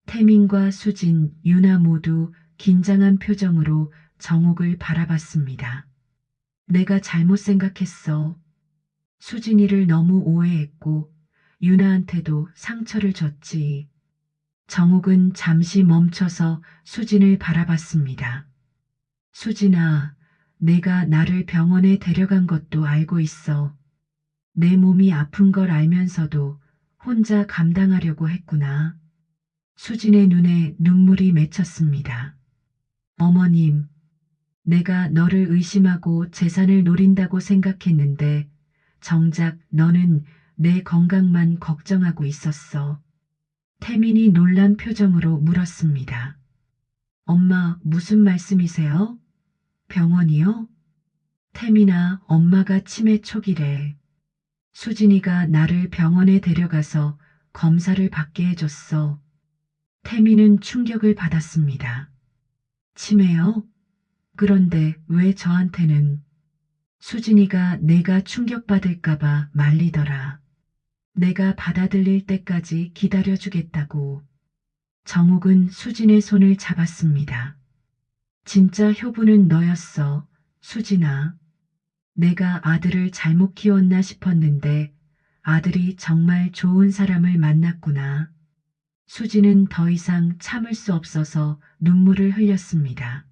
태민과 수진, 유나 모두 긴장한 표정으로 정옥을 바라봤습니다. 내가 잘못 생각했어. 수진이를 너무 오해했고 유나한테도 상처를 줬지. 정옥은 잠시 멈춰서 수진을 바라봤습니다. 수진아, 내가 나를 병원에 데려간 것도 알고 있어. 내 몸이 아픈 걸 알면서도 혼자 감당하려고 했구나. 수진의 눈에 눈물이 맺혔습니다. 어머님, 내가 너를 의심하고 재산을 노린다고 생각했는데 정작 너는 내 건강만 걱정하고 있었어. 태민이 놀란 표정으로 물었습니다. 엄마, 무슨 말씀이세요? 병원이요? 태민아, 엄마가 치매 초기래. 수진이가 나를 병원에 데려가서 검사를 받게 해줬어. 태민은 충격을 받았습니다. 치매요? 그런데 왜 저한테는? 수진이가 내가 충격받을까봐 말리더라. 내가 받아들일 때까지 기다려주겠다고. 정옥은 수진의 손을 잡았습니다. 진짜 효부는 너였어, 수진아. 내가 아들을 잘못 키웠나 싶었는데 아들이 정말 좋은 사람을 만났구나. 수진은 더 이상 참을 수 없어서 눈물을 흘렸습니다.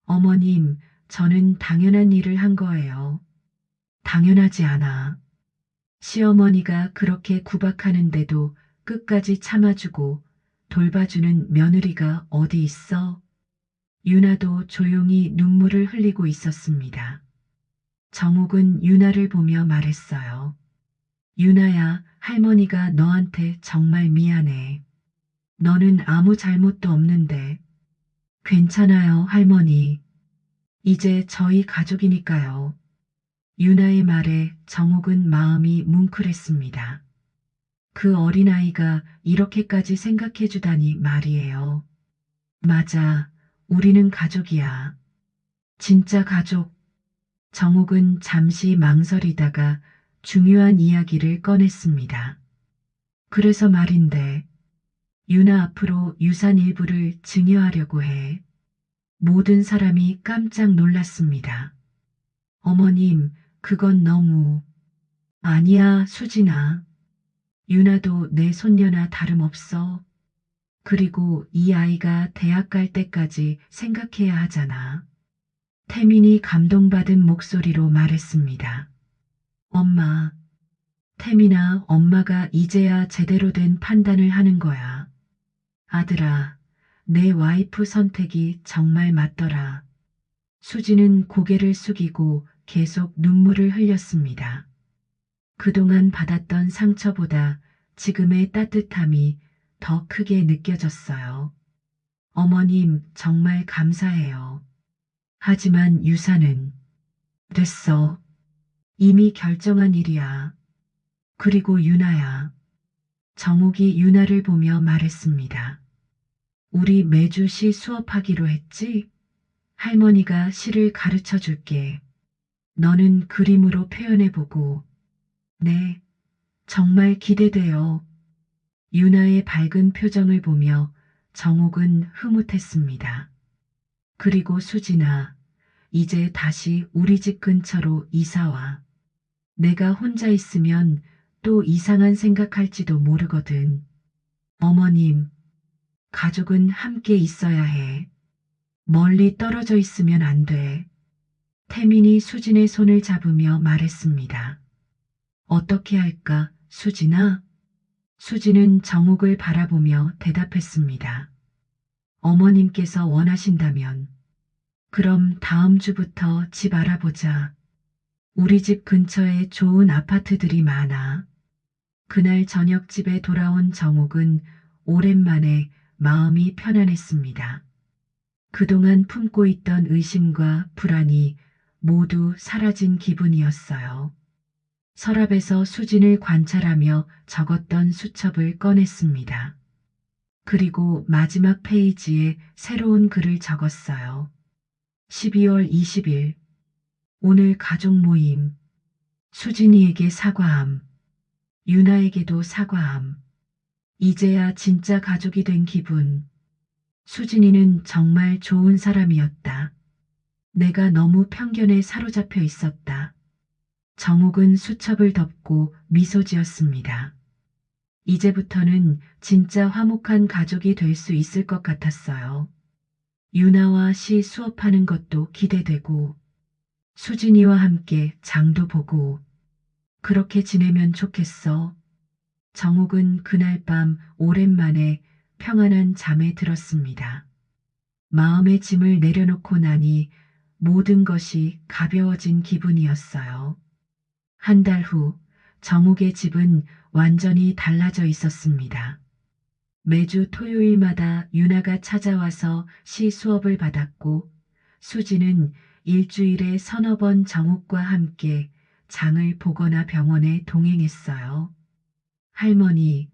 어머님, 저는 당연한 일을 한 거예요. 당연하지 않아. 시어머니가 그렇게 구박하는데도 끝까지 참아주고 돌봐주는 며느리가 어디 있어? 유나도 조용히 눈물을 흘리고 있었습니다. 정옥은 유나를 보며 말했어요. 유나야, 할머니가 너한테 정말 미안해. 너는 아무 잘못도 없는데. 괜찮아요, 할머니. 이제 저희 가족이니까요. 유나의 말에 정옥은 마음이 뭉클했습니다. 그 어린아이가 이렇게까지 생각해주다니 말이에요. 맞아, 우리는 가족이야. 진짜 가족. 정옥은 잠시 망설이다가 중요한 이야기를 꺼냈습니다. 그래서 말인데, 유나 앞으로 유산 일부를 증여하려고 해. 모든 사람이 깜짝 놀랐습니다. 어머님, 그건 너무... 아니야, 수진아. 유나도 내 손녀나 다름없어. 그리고 이 아이가 대학 갈 때까지 생각해야 하잖아. 태민이 감동받은 목소리로 말했습니다. 엄마, 태민아, 엄마가 이제야 제대로 된 판단을 하는 거야. 아들아, 내 와이프 선택이 정말 맞더라. 수지는 고개를 숙이고 계속 눈물을 흘렸습니다. 그동안 받았던 상처보다 지금의 따뜻함이 더 크게 느껴졌어요. 어머님, 정말 감사해요. 하지만 유사는 됐어. 이미 결정한 일이야. 그리고 유나야. 정욱이 유나를 보며 말했습니다. 우리 매주 시 수업하기로 했지? 할머니가 시를 가르쳐 줄게. 너는 그림으로 표현해보고. 네, 정말 기대돼요. 유나의 밝은 표정을 보며 정욱은 흐뭇했습니다. 그리고 수진아, 이제 다시 우리 집 근처로 이사와. 내가 혼자 있으면 또 이상한 생각할지도 모르거든. 어머님, 가족은 함께 있어야 해. 멀리 떨어져 있으면 안 돼. 태민이 수진의 손을 잡으며 말했습니다. 어떻게 할까, 수진아? 수진은 정욱을 바라보며 대답했습니다. 어머님께서 원하신다면. 그럼 다음 주부터 집 알아보자. 우리 집 근처에 좋은 아파트들이 많아. 그날 저녁 집에 돌아온 정욱은 오랜만에 마음이 편안했습니다. 그동안 품고 있던 의심과 불안이 모두 사라진 기분이었어요. 서랍에서 수진을 관찰하며 적었던 수첩을 꺼냈습니다. 그리고 마지막 페이지에 새로운 글을 적었어요. 12월 20일. 오늘 가족 모임. 수진이에게 사과함. 유나에게도 사과함. 이제야 진짜 가족이 된 기분. 수진이는 정말 좋은 사람이었다. 내가 너무 편견에 사로잡혀 있었다. 정욱은 수첩을 덮고 미소 지었습니다. 이제부터는 진짜 화목한 가족이 될 수 있을 것 같았어요. 유나와 시 수업하는 것도 기대되고, 수진이와 함께 장도 보고, 그렇게 지내면 좋겠어. 정욱은 그날 밤 오랜만에 평안한 잠에 들었습니다. 마음의 짐을 내려놓고 나니 모든 것이 가벼워진 기분이었어요. 한 달 후, 정욱의 집은 완전히 달라져 있었습니다. 매주 토요일마다 유나가 찾아와서 시 수업을 받았고, 수지는 일주일에 서너 번 정욱과 함께 장을 보거나 병원에 동행했어요. 할머니,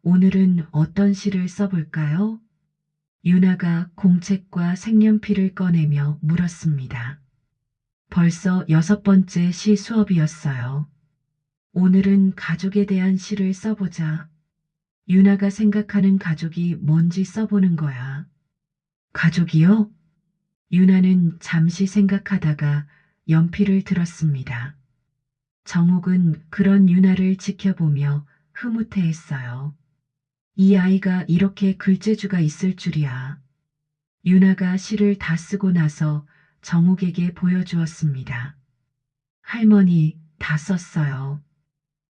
오늘은 어떤 시를 써볼까요? 유나가 공책과 색연필을 꺼내며 물었습니다. 벌써 6번째 시 수업이었어요. 오늘은 가족에 대한 시를 써보자. 유나가 생각하는 가족이 뭔지 써보는 거야. 가족이요? 유나는 잠시 생각하다가 연필을 들었습니다. 정욱은 그런 유나를 지켜보며 흐뭇해했어요. 이 아이가 이렇게 글재주가 있을 줄이야. 유나가 시를 다 쓰고 나서 정욱에게 보여주었습니다. 할머니, 다 썼어요.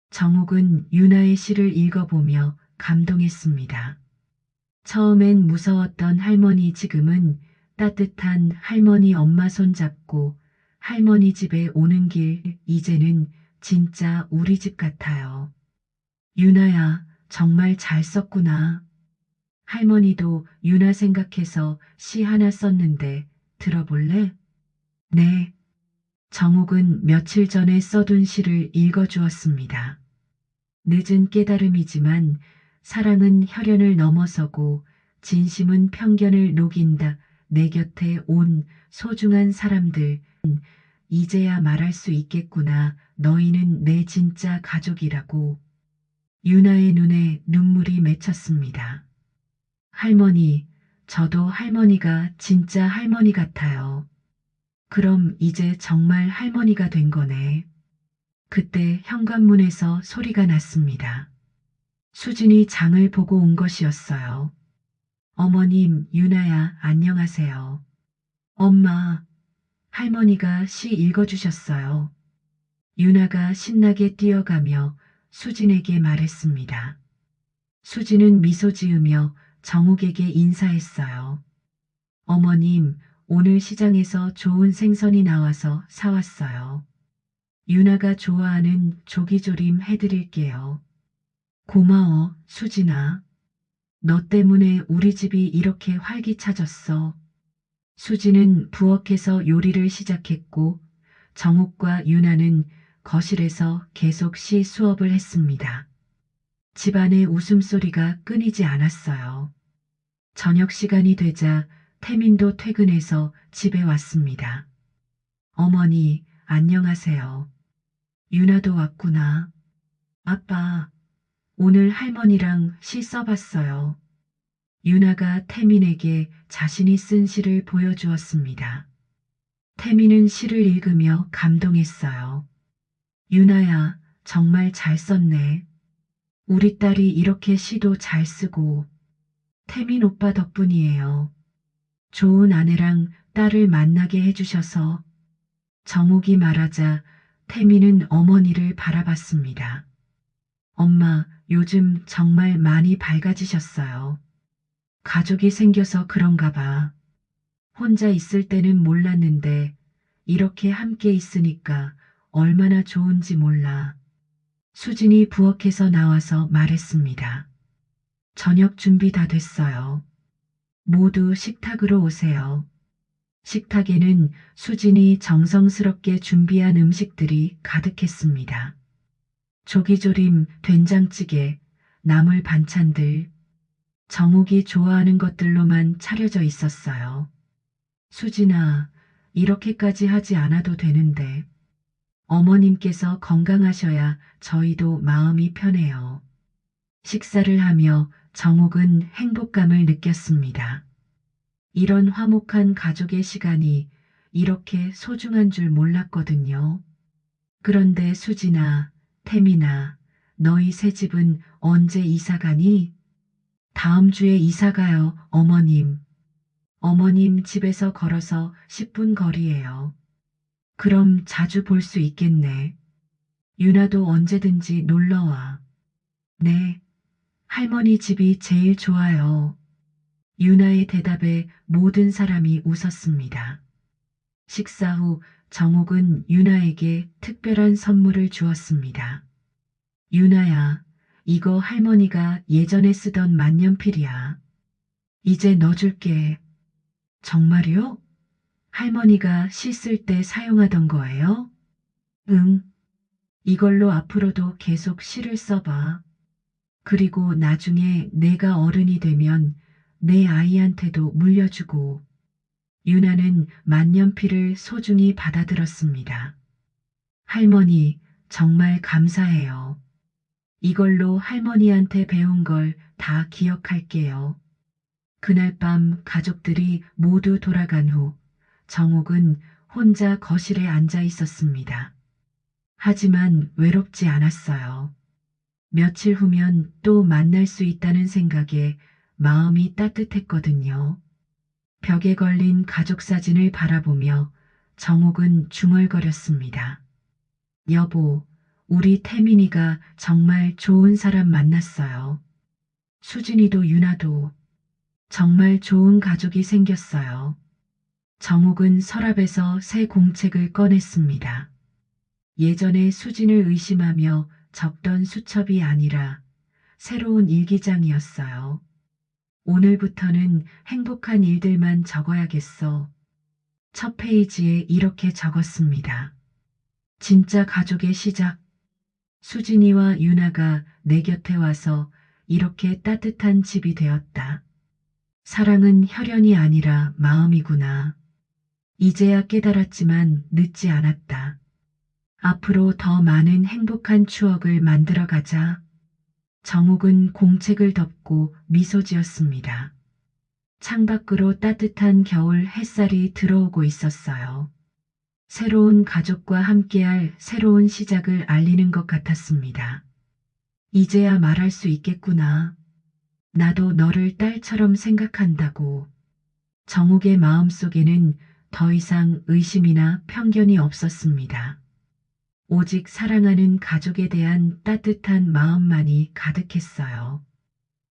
정욱은 유나의 시를 읽어보며 감동했습니다. 처음엔 무서웠던 할머니 지금은 따뜻한 할머니 엄마 손잡고 할머니 집에 오는 길 이제는 진짜 우리 집 같아요. 유나야, 정말 잘 썼구나. 할머니도 유나 생각해서 시 하나 썼는데 들어볼래? 네. 정욱은 며칠 전에 써둔 시를 읽어주었습니다. 늦은 깨달음이지만 사랑은 혈연을 넘어서고 진심은 편견을 녹인다. 내 곁에 온 소중한 사람들, 이제야 말할 수 있겠구나. 너희는 내 진짜 가족이라고. 유나의 눈에 눈물이 맺혔습니다. 할머니, 저도 할머니가 진짜 할머니 같아요. 그럼 이제 정말 할머니가 된 거네. 그때 현관문에서 소리가 났습니다. 수진이 장을 보고 온 것이었어요. 어머님, 유나야, 안녕하세요. 엄마, 할머니가 시 읽어주셨어요. 유나가 신나게 뛰어가며 수진에게 말했습니다. 수진은 미소 지으며 정욱에게 인사했어요. 어머님, 오늘 시장에서 좋은 생선이 나와서 사왔어요. 유나가 좋아하는 조기조림 해드릴게요. 고마워, 수진아. 너 때문에 우리 집이 이렇게 활기차졌어. 수진은 부엌에서 요리를 시작했고 정욱과 유나는 거실에서 계속 시 수업을 했습니다. 집안의 웃음소리가 끊이지 않았어요. 저녁 시간이 되자 태민도 퇴근해서 집에 왔습니다. 어머니, 안녕하세요. 유나도 왔구나. 아빠, 오늘 할머니랑 시 써봤어요. 유나가 태민에게 자신이 쓴 시를 보여주었습니다. 태민은 시를 읽으며 감동했어요. 유나야, 정말 잘 썼네. 우리 딸이 이렇게 시도 잘 쓰고 태민 오빠 덕분이에요. 좋은 아내랑 딸을 만나게 해주셔서. 정욱이 말하자 태민은 어머니를 바라봤습니다. 엄마, 요즘 정말 많이 밝아지셨어요. 가족이 생겨서 그런가 봐. 혼자 있을 때는 몰랐는데 이렇게 함께 있으니까 얼마나 좋은지 몰라. 수진이 부엌에서 나와서 말했습니다. 저녁 준비 다 됐어요. 모두 식탁으로 오세요. 식탁에는 수진이 정성스럽게 준비한 음식들이 가득했습니다. 조기조림, 된장찌개, 나물 반찬들, 정욱이 좋아하는 것들로만 차려져 있었어요. 수진아, 이렇게까지 하지 않아도 되는데. 어머님께서 건강하셔야 저희도 마음이 편해요. 식사를 하며 정욱은 행복감을 느꼈습니다. 이런 화목한 가족의 시간이 이렇게 소중한 줄 몰랐거든요. 그런데 수진아, 태민아, 너희 새 집은 언제 이사 가니? 다음 주에 이사 가요, 어머님. 어머님 집에서 걸어서 10분 거리예요. 그럼 자주 볼 수 있겠네. 유나도 언제든지 놀러와. 네, 할머니 집이 제일 좋아요. 유나의 대답에 모든 사람이 웃었습니다. 식사 후 정욱은 유나에게 특별한 선물을 주었습니다. 유나야, 이거 할머니가 예전에 쓰던 만년필이야. 이제 넣어줄게. 정말요? 할머니가 시 쓸 때 사용하던 거예요? 응. 이걸로 앞으로도 계속 시를 써봐. 그리고 나중에 내가 어른이 되면 내 아이한테도 물려주고. 유나는 만년필을 소중히 받아들었습니다. 할머니, 정말 감사해요. 이걸로 할머니한테 배운 걸 다 기억할게요. 그날 밤 가족들이 모두 돌아간 후 정욱은 혼자 거실에 앉아 있었습니다. 하지만 외롭지 않았어요. 며칠 후면 또 만날 수 있다는 생각에 마음이 따뜻했거든요. 벽에 걸린 가족 사진을 바라보며 정욱은 중얼거렸습니다. 여보, 우리 태민이가 정말 좋은 사람 만났어요. 수진이도 유나도 정말 좋은 가족이 생겼어요. 정욱은 서랍에서 새 공책을 꺼냈습니다. 예전에 수진을 의심하며 적던 수첩이 아니라 새로운 일기장이었어요. 오늘부터는 행복한 일들만 적어야겠어. 첫 페이지에 이렇게 적었습니다. 진짜 가족의 시작. 수진이와 유나가 내 곁에 와서 이렇게 따뜻한 집이 되었다. 사랑은 혈연이 아니라 마음이구나. 이제야 깨달았지만 늦지 않았다. 앞으로 더 많은 행복한 추억을 만들어 가자. 정욱은 공책을 덮고 미소 지었습니다. 창밖으로 따뜻한 겨울 햇살이 들어오고 있었어요. 새로운 가족과 함께할 새로운 시작을 알리는 것 같았습니다. 이제야 말할 수 있겠구나. 나도 너를 딸처럼 생각한다고. 정욱의 마음속에는 더 이상 의심이나 편견이 없었습니다. 오직 사랑하는 가족에 대한 따뜻한 마음만이 가득했어요.